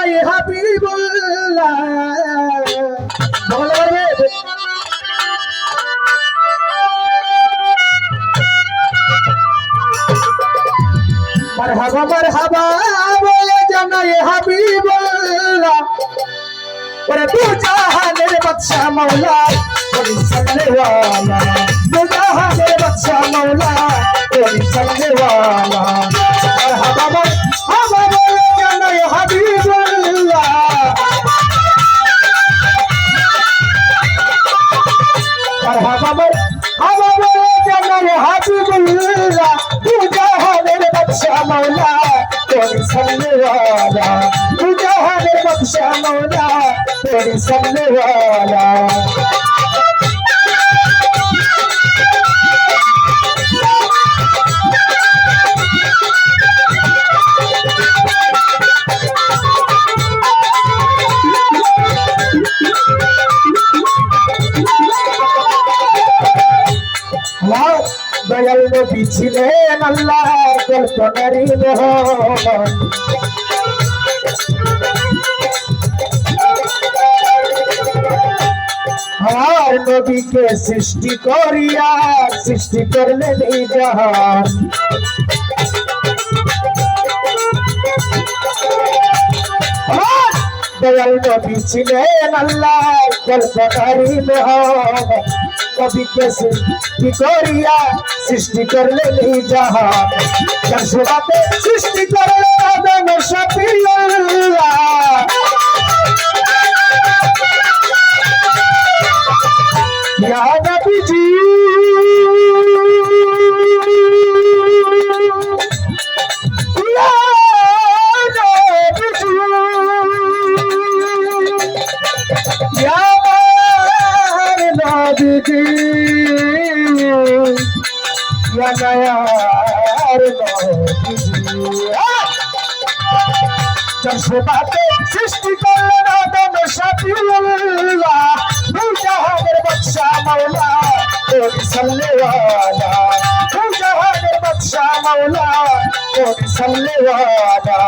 জানাই হাবিবুল্লাহ বলে পারবে মারহাবা মারহাবা বলে জানাই হাবিবুল্লাহ ওরে তু জাহানের বাদশা মওলা ওরে সাল্লেওয়ালা তু জাহানের বাদশা মওলা ওরে সাল্লেওয়ালা মারহাবা মারহাবা বলে জানাই হাবিবুল্লাহ মারহাবা মারহাবা বলে জানাই হাবিবুল্লাহ তু জাহানের বাদশা মওলা ওরে সাল্লেওয়ালা তু জাহানের বাদশা মওলা तेरी सबने वाला दयाल नबी छिलेन आल्लाहर कल्पनारी मेहमान আর নবীকে সৃষ্টি করিয়া সৃষ্টি করলেন এই জাহান দয়াল নবী ছিলেন আল্লাহর কল্পনারি মেহমান নবীকে সৃষ্টি করিয়া সৃষ্টি করলেন এই জাহান যার সেবাতে সৃষ্টি করলেন আদম শফিউল্লাহ या नबी जी या नबी जी या नबी जी या नया नबी जी जब से बातें सृष्टि करलेन आदम शफीउल्लाह जहाনের বাদশা মাওলা তোরি সাল্লেওয়ালা জহানের বাদশা মাওলা তোরি সাল্লেওয়ালা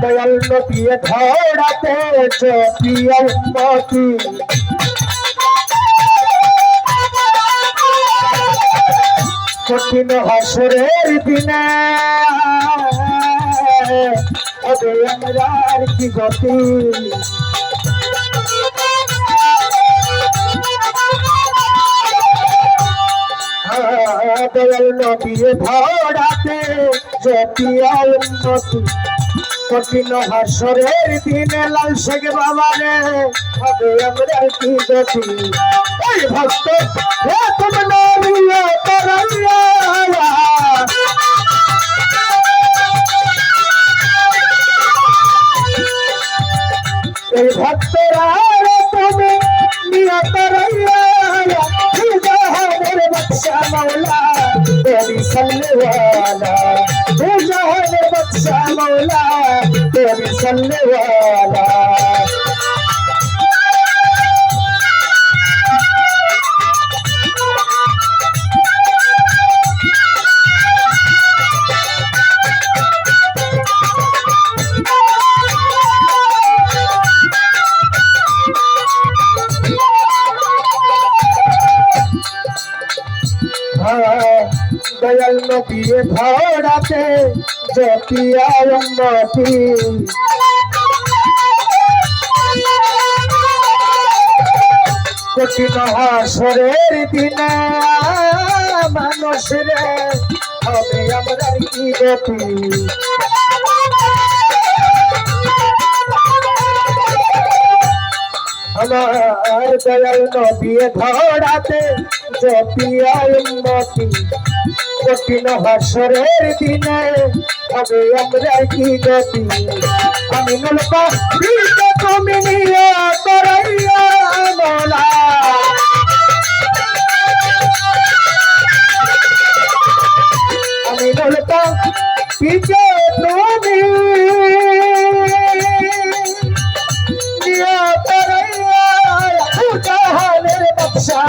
দয়াল নবী ধরাতে চপিয়া উম্মতি কঠিন হাসরের দিনে হবে আমরার কি গতি দয়াল নবী ধরাতে চপিয়া উম্মতি কঠিন হাসরের দিনে লাল শেখ বাবারে হবে আমরা কি গতি ওই ভক্ত তুমি নামিয়ে তরাইয়া এই ভক্তরা তুমি নিয়ে তরাইয়া জহানের বাদশা মাওলা তেরি সাল্লেওয়ালা জহানের বাদশা মাওলা तेरी सल्ले वाला दयाल नबी धराते जपिया उम्मती কঠিন হাসরের দিনে মানুষরে হবে আমরা কি গতি আমার দয়াল নবী ধরাতে জপিয়া উম্মতি কঠিন হাসরের দিনে হবে আমরা কি গতি আমি নলপা বিটা তুমি নিয়ে করাইয়া মোলা আমি उल्टा पीछे तूने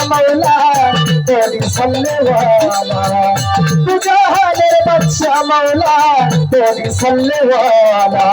मौला तेरी सल्ले वाला तुझा मेरे बच्चा मौला तेरी सल्ले वाला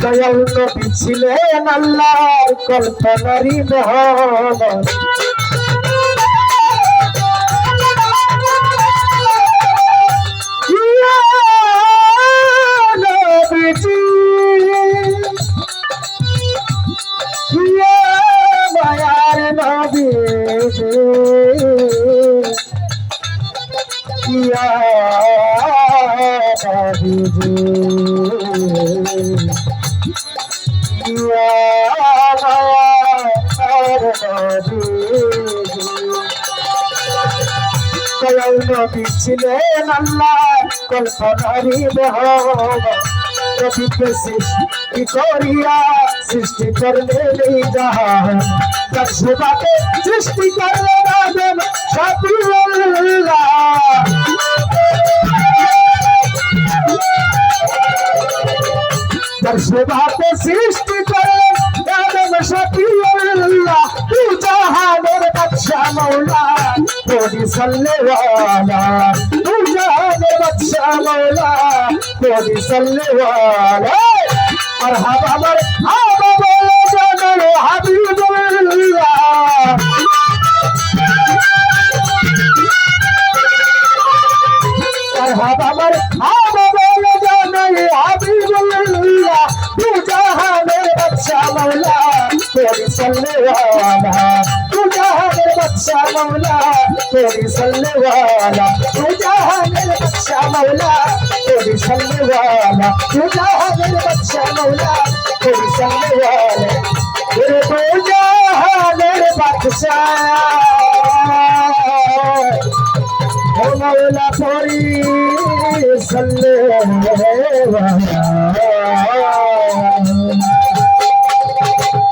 দয়াল নবী ছিলেন আল্লাহর কল্পনারই মোহাম্মদ ইয়া নবীজি ইয়া মায়ার নবীজি ইয়া নবীজি দয়াল নবী ছিলেন আল্লাহ কল্পনারই মোহাম্মদ নবীকে সৃষ্টি করিয়া সৃষ্টি করলেন জাহান তার সেবাকে সৃষ্টি করলেন আদম শাফিউল্লাহ তার সেবাকে সৃষ্টি করলেন আদম শাফিউল্লাহ তু জাহানের বাদশা মৌলা तेरी सल्ले वाला तू जाने बच्चा मौला तेरी सल्ले वाला मरहबा मरहबा बोले जाने हबीबुल्लाह मरहबा मरहबा बोले जाने हबीबुल्लाह तू जाने बच्चा मौला तेरी सल्ले वाला मेरे बच्चा मौला तेरी सल्ले वाला तू जहाँ मेरे बच्चा मौला तेरी सल्ले वाला तू जहाँ मेरे बच्चा मौला तेरी सल्ले वाला तेरे तू जहाँ मेरे बच्चा ओ मौला तेरी सल्ले वाला